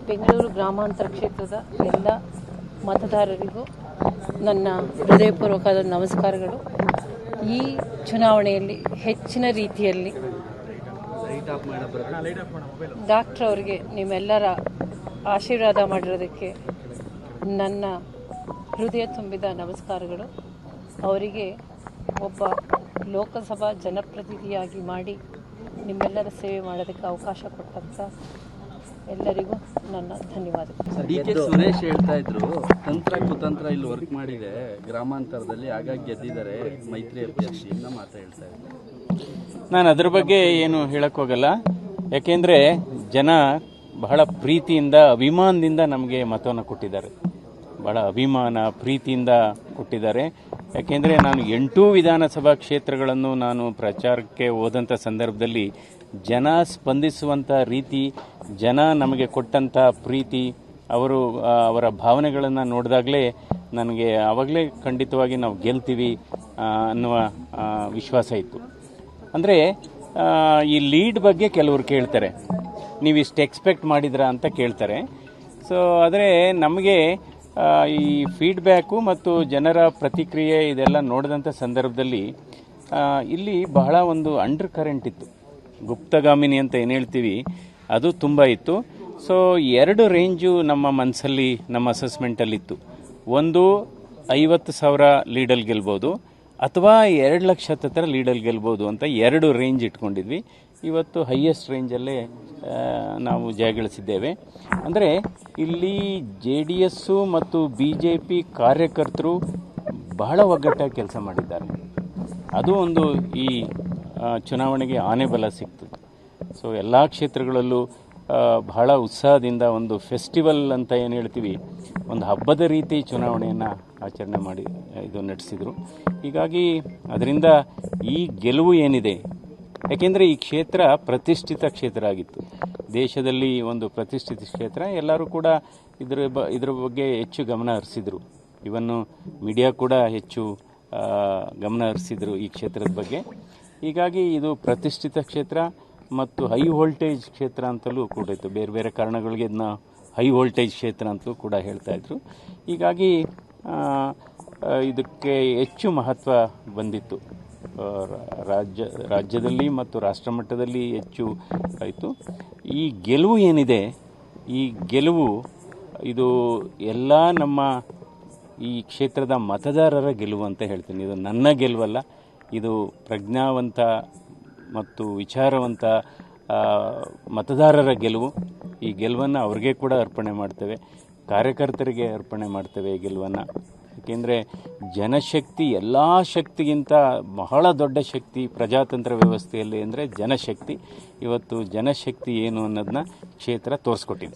ಬೆಂಗಳೂರು ಗ್ರಾಮಾಂತರ ಕ್ಷೇತ್ರದ ಎಲ್ಲ ಮತದಾರರಿಗೂ ನನ್ನ ಹೃದಯಪೂರ್ವಕವಾದ ನಮಸ್ಕಾರಗಳು. ಈ ಚುನಾವಣೆಯಲ್ಲಿ ಹೆಚ್ಚಿನ ರೀತಿಯಲ್ಲಿ ಡಾಕ್ಟರ್ ಅವರಿಗೆ ನಿಮ್ಮೆಲ್ಲರ ಆಶೀರ್ವಾದ ಮಾಡಿರೋದಕ್ಕೆ ನನ್ನ ಹೃದಯ ತುಂಬಿದ ನಮಸ್ಕಾರಗಳು. ಅವರಿಗೆ ಒಬ್ಬ ಲೋಕಸಭಾ ಜನಪ್ರತಿನಿಧಿಯಾಗಿ ಮಾಡಿ ನಿಮ್ಮೆಲ್ಲರ ಸೇವೆ ಮಾಡೋದಕ್ಕೆ ಅವಕಾಶ ಕೊಟ್ಟಂತ ಎಲ್ಲರಿಗೂ ನನ್ನ ಧನ್ಯವಾದಗಳು. ಡಿ.ಕೆ. ಸುರೇಶ್ ಹೇಳ್ತಾ ಇದ್ರು, ತಂತ್ರ ಕುತಂತ್ರ ಇಲ್ಲಿ ವರ್ಕ್ ಮಾಡಿದೆ ಗ್ರಾಮಾಂತರದಲ್ಲಿ, ಹಾಗಾಗಿ ಗೆದ್ದಿದ್ದಾರೆ ಮೈತ್ರಿ ಅಭ್ಯರ್ಥಿ ಅಂತ ಮಾತಾ ಹೇಳ್ತಾ ಇದ್ರು. ನಾನು ಅದ್ರ ಬಗ್ಗೆ ಏನು ಹೇಳಕ್ ಹೋಗಲ್ಲ. ಯಾಕೆಂದ್ರೆ ಜನ ಬಹಳ ಪ್ರೀತಿಯಿಂದ ಅಭಿಮಾನದಿಂದ ನಮಗೆ ಮತವನ್ನು ಕೊಟ್ಟಿದ್ದಾರೆ. ಬಹಳ ಅಭಿಮಾನ ಪ್ರೀತಿಯಿಂದ ಕೊಟ್ಟಿದ್ದಾರೆ. ಯಾಕೆಂದರೆ ನಾನು 8 ವಿಧಾನಸಭಾ ಕ್ಷೇತ್ರಗಳನ್ನು ನಾನು ಪ್ರಚಾರಕ್ಕೆ ಹೋದಂಥ ಸಂದರ್ಭದಲ್ಲಿ ಜನ ಸ್ಪಂದಿಸುವಂಥ ರೀತಿ, ಜನ ನಮಗೆ ಕೊಟ್ಟಂಥ ಪ್ರೀತಿ, ಅವರ ಭಾವನೆಗಳನ್ನು ನೋಡಿದಾಗಲೇ ನನಗೆ ಆವಾಗಲೇ ಖಂಡಿತವಾಗಿ ನಾವು ಗೆಲ್ತೀವಿ ಅನ್ನುವ ವಿಶ್ವಾಸ ಇತ್ತು. ಅಂದರೆ ಈ ಲೀಡ್ ಬಗ್ಗೆ ಕೆಲವರು ಕೇಳ್ತಾರೆ, ನೀವು ಇಷ್ಟು ಎಕ್ಸ್ಪೆಕ್ಟ್ ಮಾಡಿದ್ರಾ ಅಂತ ಕೇಳ್ತಾರೆ. ಸೊ ಆದರೆ ನಮಗೆ ಈ ಫೀಡ್ಬ್ಯಾಕು ಮತ್ತು ಜನರ ಪ್ರತಿಕ್ರಿಯೆ ಇದೆಲ್ಲ ನೋಡಿದಂಥ ಸಂದರ್ಭದಲ್ಲಿ ಇಲ್ಲಿ ಬಹಳ ಒಂದು ಅಂಡರ್ ಕರೆಂಟ್ ಇತ್ತು, ಗುಪ್ತಗಾಮಿನಿ ಅಂತ ಏನು ಹೇಳ್ತೀವಿ ಅದು ತುಂಬ ಇತ್ತು. ಸೊ 2 ರೇಂಜು ನಮ್ಮ ಮನಸ್ಸಲ್ಲಿ, ನಮ್ಮ ಅಸೆಸ್ಮೆಂಟಲ್ಲಿತ್ತು. ಒಂದು 50,000 ಲೀಡಲ್ಲಿ ಗೆಲ್ಬೋದು ಅಥವಾ 2 ಲಕ್ಷ ಹತ್ತಿರ ಲೀಡಲ್ಲಿ ಗೆಲ್ಬೋದು ಅಂತ 2 ರೇಂಜ್ ಇಟ್ಕೊಂಡಿದ್ವಿ. ಇವತ್ತು ಹೈಯೆಸ್ಟ್ ರೇಂಜಲ್ಲೇ ನಾವು ಜಯಗಳಿಸಿದ್ದೇವೆ. ಅಂದರೆ ಇಲ್ಲಿ JDS ಮತ್ತು BJP ಕಾರ್ಯಕರ್ತರು ಬಹಳ ಒಗ್ಗಟ್ಟಾಗಿ ಕೆಲಸ ಮಾಡಿದ್ದಾರೆ. ಅದು ಒಂದು ಈ ಚುನಾವಣೆಗೆ ಆನೆ ಬಲ ಸಿಕ್ತು. ಸೊ ಎಲ್ಲ ಕ್ಷೇತ್ರಗಳಲ್ಲೂ ಬಹಳ ಉತ್ಸಾಹದಿಂದ ಒಂದು ಫೆಸ್ಟಿವಲ್ ಅಂತ ಏನು ಹೇಳ್ತೀವಿ, ಒಂದು ಹಬ್ಬದ ರೀತಿ ಚುನಾವಣೆಯನ್ನು ಆಚರಣೆ ಮಾಡಿ ನಡೆಸಿದರು. ಹೀಗಾಗಿ ಅದರಿಂದ ಈ ಗೆಲುವು ಏನಿದೆ, ಯಾಕೆಂದರೆ ಈ ಕ್ಷೇತ್ರ ಪ್ರತಿಷ್ಠಿತ ಕ್ಷೇತ್ರ ಆಗಿತ್ತು, ದೇಶದಲ್ಲಿ ಒಂದು ಪ್ರತಿಷ್ಠಿತ ಕ್ಷೇತ್ರ. ಎಲ್ಲರೂ ಕೂಡ ಇದರ ಬಗ್ಗೆ ಹೆಚ್ಚು ಗಮನ ಹರಿಸಿದರು. ಇವನ್ನು ಮೀಡಿಯಾ ಕೂಡ ಹೆಚ್ಚು ಗಮನ ಹರಿಸಿದರು ಈ ಕ್ಷೇತ್ರದ ಬಗ್ಗೆ. ಹೀಗಾಗಿ ಇದು ಪ್ರತಿಷ್ಠಿತ ಕ್ಷೇತ್ರ ಮತ್ತು ಹೈ ವೋಲ್ಟೇಜ್ ಕ್ಷೇತ್ರ ಅಂತಲೂ ಕೂಡ ಇತ್ತು. ಬೇರೆ ಬೇರೆ ಕಾರಣಗಳಿಗೆ ಇದನ್ನ ಹೈ ವೋಲ್ಟೇಜ್ ಕ್ಷೇತ್ರ ಅಂತಲೂ ಕೂಡ ಹೇಳ್ತಾ ಇದ್ರು. ಹೀಗಾಗಿ ಇದಕ್ಕೆ ಹೆಚ್ಚು ಮಹತ್ವ ಬಂದಿತ್ತು. ರಾಜ್ಯದಲ್ಲಿ ಮತ್ತು ರಾಷ್ಟ್ರ ಮಟ್ಟದಲ್ಲಿ ಹೆಚ್ಚು ಆಯಿತು. ಈ ಗೆಲುವು ಏನಿದೆ, ಈ ಗೆಲುವು ಇದು ಎಲ್ಲ ನಮ್ಮ ಈ ಕ್ಷೇತ್ರದ ಮತದಾರರ ಗೆಲುವು ಅಂತ ಹೇಳ್ತೀನಿ. ಇದು ನನ್ನ ಗೆಲುವಲ್ಲ, ಇದು ಪ್ರಜ್ಞಾವಂತ ಮತ್ತು ವಿಚಾರವಂತ ಮತದಾರರ ಗೆಲುವು. ಈ ಗೆಲುವನ್ನು ಅವ್ರಿಗೆ ಕೂಡ ಅರ್ಪಣೆ ಮಾಡ್ತೇವೆ, ಕಾರ್ಯಕರ್ತರಿಗೆ ಅರ್ಪಣೆ ಮಾಡ್ತೇವೆ ಈ ಗೆಲುವನ್ನು. ಏಕೆಂದರೆ ಜನಶಕ್ತಿ ಎಲ್ಲ ಶಕ್ತಿಗಿಂತ ಬಹಳ ದೊಡ್ಡ ಶಕ್ತಿ ಪ್ರಜಾತಂತ್ರ ವ್ಯವಸ್ಥೆಯಲ್ಲಿ ಅಂದರೆ ಜನಶಕ್ತಿ. ಇವತ್ತು ಜನಶಕ್ತಿ ಏನು ಅನ್ನೋದನ್ನ ಕ್ಷೇತ್ರ ತೋರಿಸ್ಕೊಟ್ಟಿದೆ.